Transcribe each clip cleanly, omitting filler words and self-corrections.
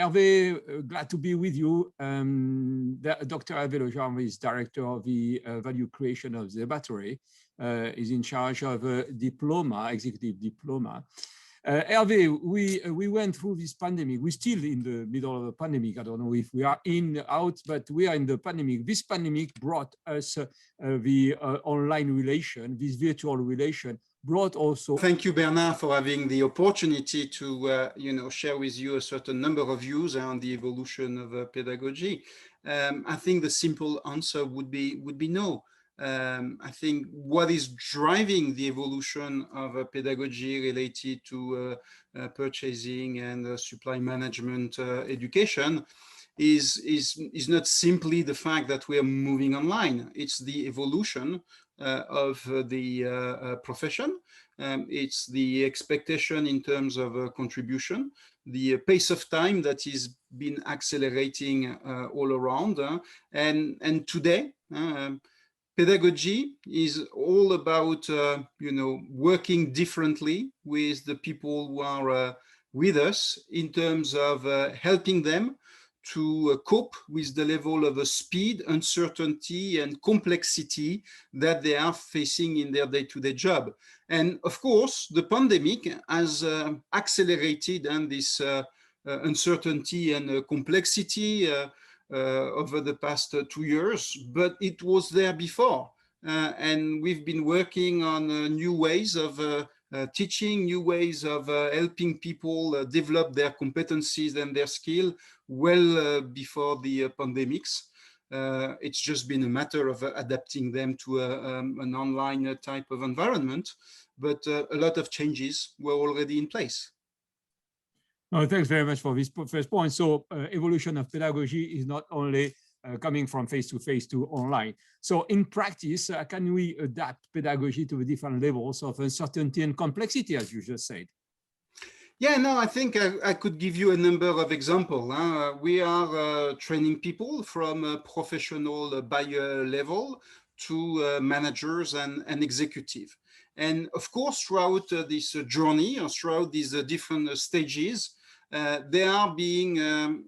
Herve, glad to be with you. Dr. Herve Itw Revised is director of the value creation of the battery, is in charge of a diploma, executive diploma. Herve, we went through this pandemic. We're still in the middle of a pandemic. I don't know if we are in, out, but we are in the pandemic. This pandemic brought us the online relation, this virtual relation, brought also. Thank you, Bernard, for having the opportunity to share with you a certain number of views on the evolution of pedagogy. I think the simple answer would be no. I think what is driving the evolution of pedagogy related to purchasing and supply management education is not simply the fact that we are moving online. It's the evolution of the profession. It's the expectation in terms of contribution, the pace of time that is been accelerating all around. And today, pedagogy is all about, working differently with the people who are with us in terms of helping them to cope with the level of speed, uncertainty, and complexity that they are facing in their day-to-day job. And of course, the pandemic has accelerated this uncertainty and complexity over the past 2 years, but it was there before. And we've been working on new ways of teaching, new ways of helping people develop their competencies and their skill well before the pandemics. It's just been a matter of adapting them to an online type of environment, but a lot of changes were already in place. Oh, thanks very much for this first point. So evolution of pedagogy is not only coming from face-to-face to online. So in practice, can we adapt pedagogy to the different levels of uncertainty and complexity, as you just said? Yeah, no, I think I could give you a number of examples. We are training people from a professional buyer level to managers and executive. And of course, throughout this journey, or throughout these different stages, they are being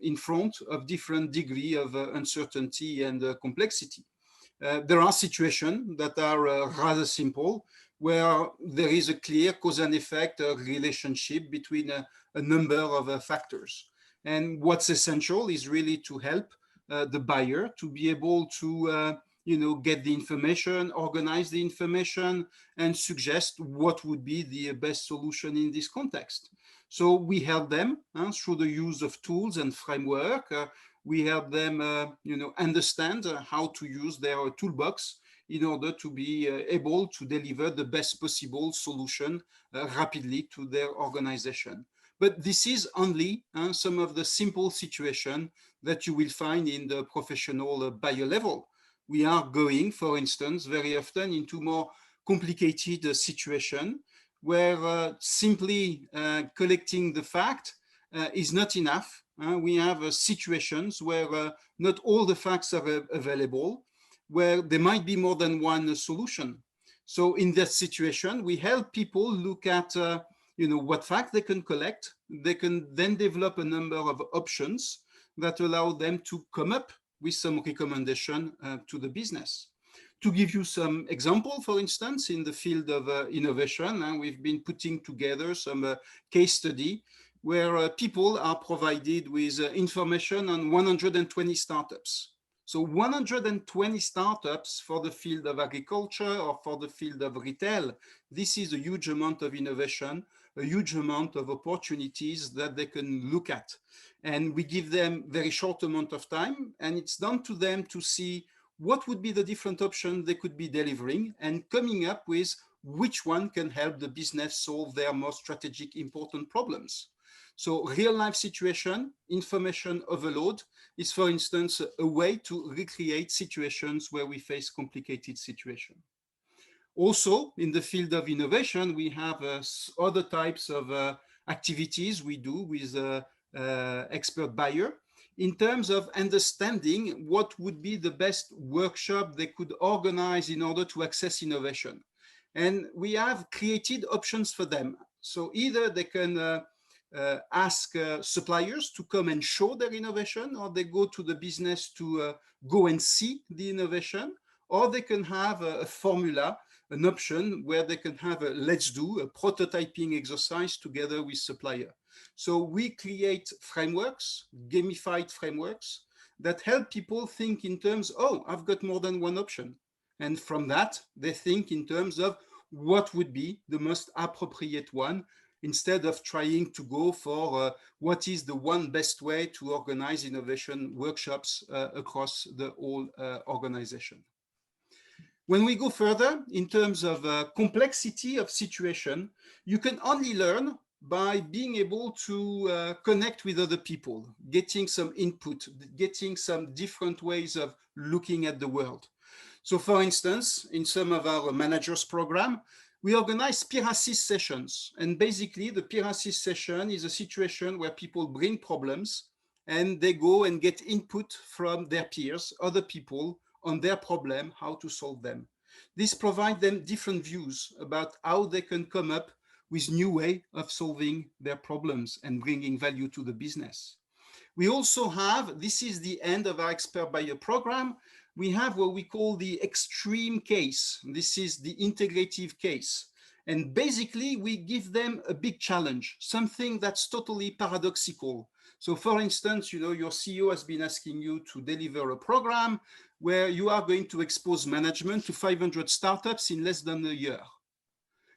in front of different degree of uncertainty and complexity. There are situations that are rather simple, where there is a clear cause and effect relationship between a number of factors. And what's essential is really to help the buyer to be able to get the information, organize the information, and suggest what would be the best solution in this context. So we help them through the use of tools and framework. We help them, understand how to use their toolbox in order to be able to deliver the best possible solution rapidly to their organization. But this is only some of the simple situations that you will find in the professional buyer level. We are going, for instance, very often into more complicated situations where simply collecting the fact is not enough. We have situations where not all the facts are available, where there might be more than one solution. So in that situation, we help people look at what fact they can collect. They can then develop a number of options that allow them to come up with some recommendation to the business. To give you some example, for instance, in the field of innovation, we've been putting together some case study where people are provided with information on 120 startups. So 120 startups for the field of agriculture or for the field of retail. This is a huge amount of innovation, a huge amount of opportunities that they can look at. And we give them very short amount of time, and it's down to them to see what would be the different options they could be delivering and coming up with which one can help the business solve their most strategic important problems. So real life situation, information overload is, for instance, a way to recreate situations where we face complicated situations. Also, in the field of innovation, we have other types of activities we do with expert buyer in terms of understanding what would be the best workshop they could organize in order to access innovation. And we have created options for them. So either they can ask suppliers to come and show their innovation, or they go to the business to go and see the innovation, or they can have a formula, an option where they can have a let's do a prototyping exercise together with supplier. So we create frameworks, gamified frameworks, that help people think in terms, oh, I've got more than one option. And from that, they think in terms of what would be the most appropriate one, instead of trying to go for what is the one best way to organize innovation workshops across the whole organization. When we go further in terms of complexity of situation, you can only learn by being able to connect with other people, getting some input, getting some different ways of looking at the world. So for instance, in some of our managers program, we organize peer assist sessions. And basically the peer assist session is a situation where people bring problems and they go and get input from their peers, other people, on their problem, how to solve them. This provides them different views about how they can come up with new way of solving their problems and bringing value to the business. We also have, this is the end of our expert buyer program, we have what we call the extreme case. This is the integrative case. And basically we give them a big challenge, something that's totally paradoxical. So for instance, your CEO has been asking you to deliver a program where you are going to expose management to 500 startups in less than a year.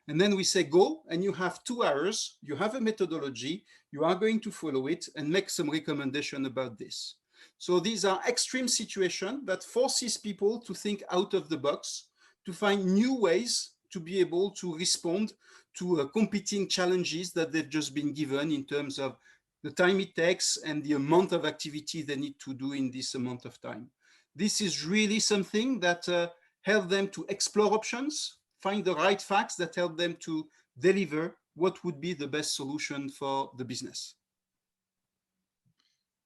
And then we say, go, and you have 2 hours, you have a methodology, you are going to follow it and make some recommendation about this. So these are extreme situations that forces people to think out of the box, to find new ways to be able to respond to competing challenges that they've just been given in terms of the time it takes and the amount of activity they need to do in this amount of time. This is really something that helps them to explore options, find the right facts that help them to deliver what would be the best solution for the business.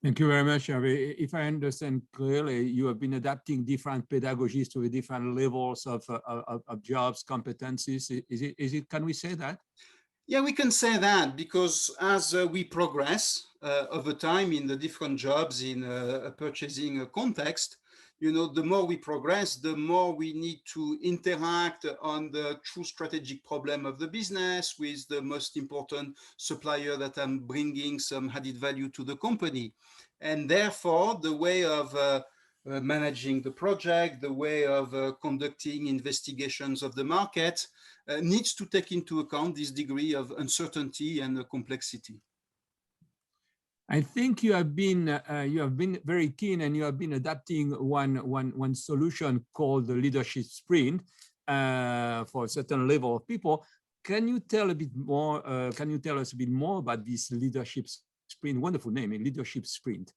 Thank you very much, Herve. If I understand clearly, you have been adapting different pedagogies to the different levels of jobs, competencies. Is it? Can we say that? Yeah, we can say that, because as we progress over time in the different jobs in a purchasing context, the more we progress, the more we need to interact on the true strategic problem of the business with the most important supplier that I'm bringing some added value to the company. And therefore, the way of managing the project, the way of conducting investigations of the market needs to take into account this degree of uncertainty and complexity. I think you have been very keen, and you have been adapting one solution called the leadership sprint for a certain level of people. Can you tell a bit more? Can you tell us a bit more about this leadership sprint? Wonderful name, a leadership sprint.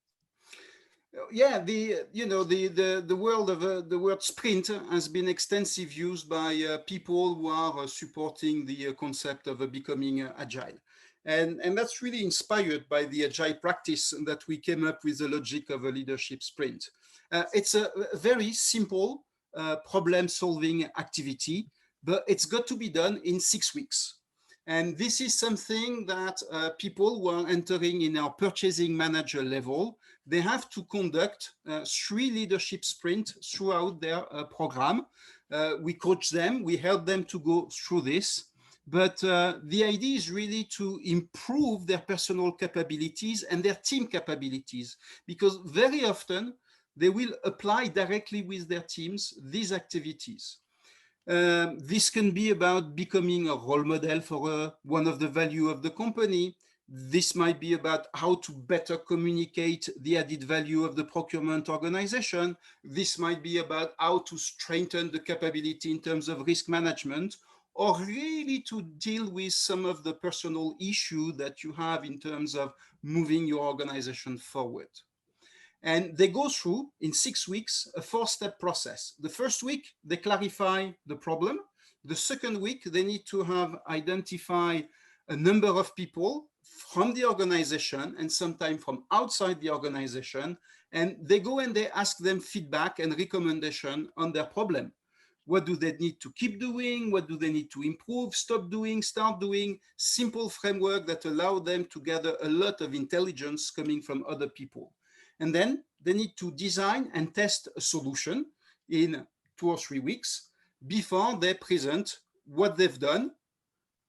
Yeah, the word sprint has been extensively used by people who are supporting the concept of becoming agile. And that's really inspired by the agile practice that we came up with the logic of a leadership sprint. It's a very simple problem-solving activity, but it's got to be done in 6 weeks. And this is something that people who are entering in our purchasing manager level, they have to conduct 3 leadership sprints throughout their program. We coach them, we help them to go through this. But the idea is really to improve their personal capabilities and their team capabilities, because very often they will apply directly with their teams these activities. This can be about becoming a role model for one of the value of the company. This might be about how to better communicate the added value of the procurement organization. This might be about how to strengthen the capability in terms of risk management, or really to deal with some of the personal issue that you have in terms of moving your organization forward. And they go through, in 6 weeks, a 4-step process. The first week, they clarify the problem. The second week, they need to have identified a number of people from the organization and sometimes from outside the organization. And they go and they ask them feedback and recommendation on their problem. What do they need to keep doing? What do they need to improve, stop doing, start doing? Simple framework that allow them to gather a lot of intelligence coming from other people. And then they need to design and test a solution in 2 or 3 weeks before they present what they've done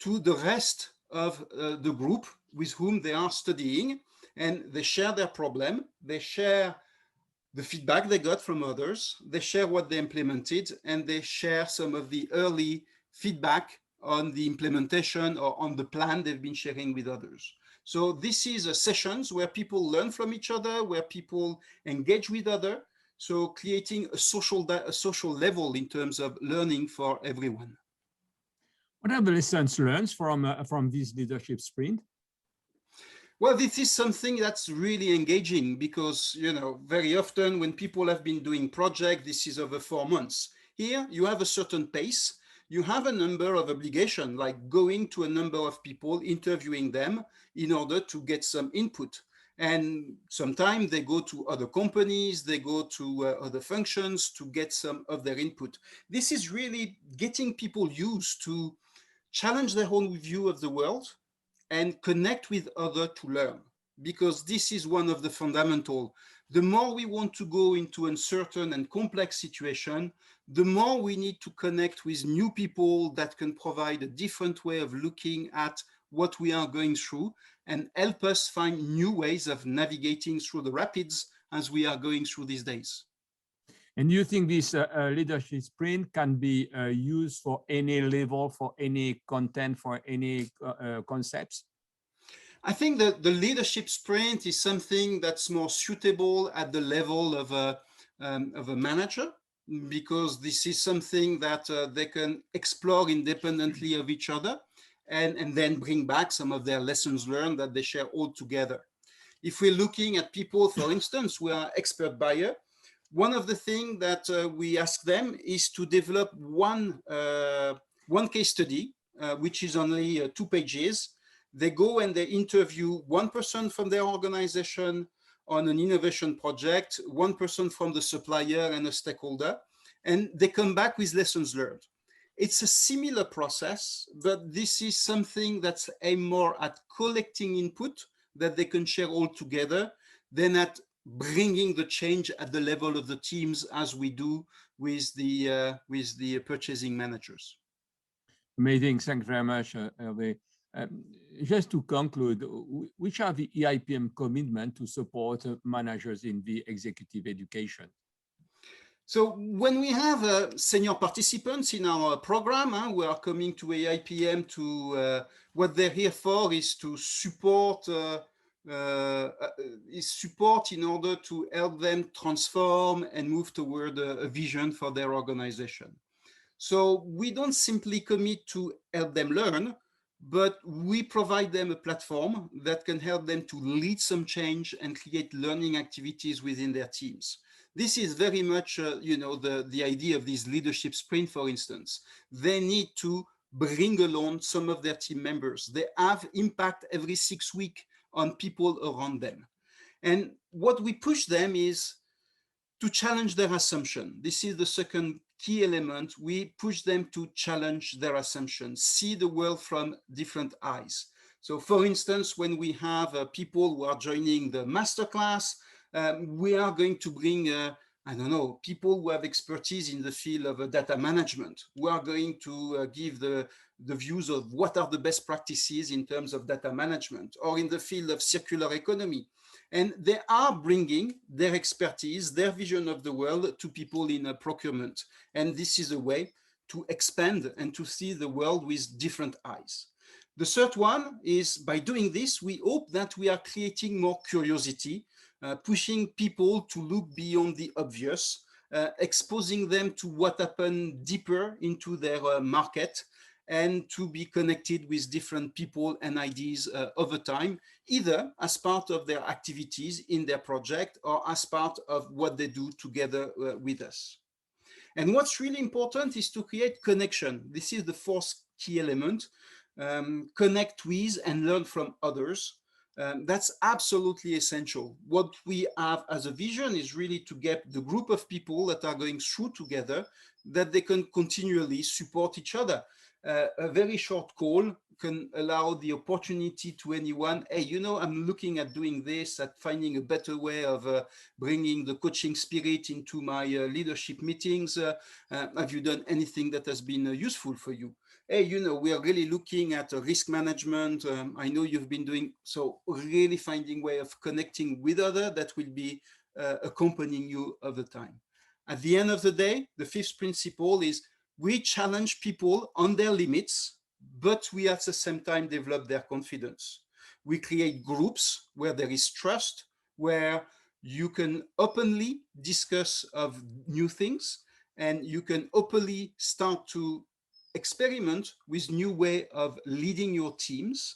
to the rest of the group with whom they are studying. And they share their problem, they share the feedback they got from others, they share what they implemented, and they share some of the early feedback on the implementation or on the plan they've been sharing with others. So this is sessions where people learn from each other, where people engage with others, so creating a social level in terms of learning for everyone. What are the lessons learned from this leadership sprint? Well, this is something that's really engaging because, very often when people have been doing projects, this is over 4 months. Here, you have a certain pace. You have a number of obligations, like going to a number of people, interviewing them in order to get some input. And sometimes they go to other companies, they go to other functions to get some of their input. This is really getting people used to challenge their own view of the world and connect with others to learn, because this is one of the fundamental. The more we want to go into uncertain and complex situation, the more we need to connect with new people that can provide a different way of looking at what we are going through and help us find new ways of navigating through the rapids as we are going through these days. And do you think this leadership sprint can be used for any level, for any content, for any concepts? I think that the leadership sprint is something that's more suitable at the level of a manager, because this is something that they can explore independently of each other and then bring back some of their lessons learned that they share all together. If we're looking at people, for instance, who are expert buyer, one of the things that we ask them is to develop one case study, which is only 2 pages. They go and they interview one person from their organization on an innovation project, one person from the supplier and a stakeholder, and they come back with lessons learned. It's a similar process, but this is something that's aimed more at collecting input that they can share all together than at bringing the change at the level of the teams as we do with the purchasing managers. Amazing, thanks very much, Hervé. Just to conclude, which are the EIPM commitment to support managers in the executive education? So when we have senior participants in our program, we are coming to EIPM to what they're here for is to support in order to help them transform and move toward a vision for their organization. So we don't simply commit to help them learn, but we provide them a platform that can help them to lead some change and create learning activities within their teams. This is very much, the idea of this leadership sprint, for instance. They need to bring along some of their team members. They have impact every 6 weeks on people around them. And what we push them is to challenge their assumption. This is the second key element. We push them to challenge their assumptions, see the world from different eyes. So for instance, when we have people who are joining the masterclass, we are going to bring, people who have expertise in the field of data management. We are going to give the views of what are the best practices in terms of data management, or in the field of circular economy. And they are bringing their expertise, their vision of the world to people in procurement. And this is a way to expand and to see the world with different eyes. The third one is, by doing this, we hope that we are creating more curiosity, pushing people to look beyond the obvious, exposing them to what happened deeper into their market, and to be connected with different people and ideas over time, either as part of their activities in their project or as part of what they do together with us. And what's really important is to create connection. This is the fourth key element. Connect with and learn from others. That's absolutely essential. What we have as a vision is really to get the group of people that are going through together, that they can continually support each other. A very short call can allow the opportunity to anyone, hey, you know, I'm looking at doing this, at finding a better way of bringing the coaching spirit into my leadership meetings. Have you done anything that has been useful for you? Hey, you know, we are really looking at risk management. I know you've been doing, so really finding way of connecting with others that will be accompanying you over time. At the end of the day, the fifth principle is we challenge people on their limits, but we at the same time develop their confidence. We create groups where there is trust, where you can openly discuss of new things, and you can openly start to experiment with new way of leading your teams.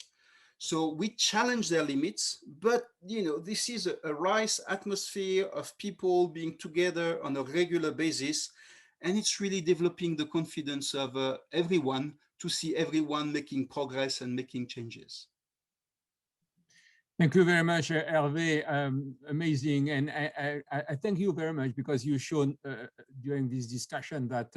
So we challenge their limits, but you know, this is a nice atmosphere of people being together on a regular basis, and it's really developing the confidence of everyone to see everyone making progress and making changes. Thank you very much, Hervé. Amazing, and I thank you very much because you've shown during this discussion that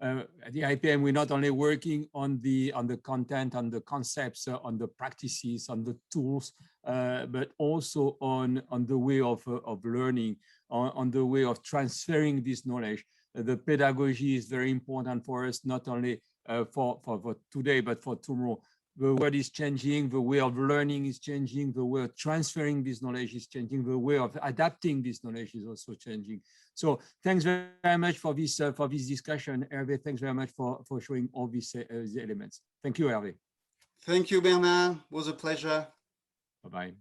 at the IPM we're not only working on the content, on the concepts, on the practices, on the tools, but also on the way of learning, on the way of transferring this knowledge. The pedagogy is very important for us, not only for today but for tomorrow. The world is changing, the way of learning is changing, the way of transferring this knowledge is changing, the way of adapting this knowledge is also changing. So thanks very much for this discussion, Hervé. Thanks very much for showing all these elements. Thank you, Hervé. Thank you, Bernard. It was a pleasure. Bye-bye.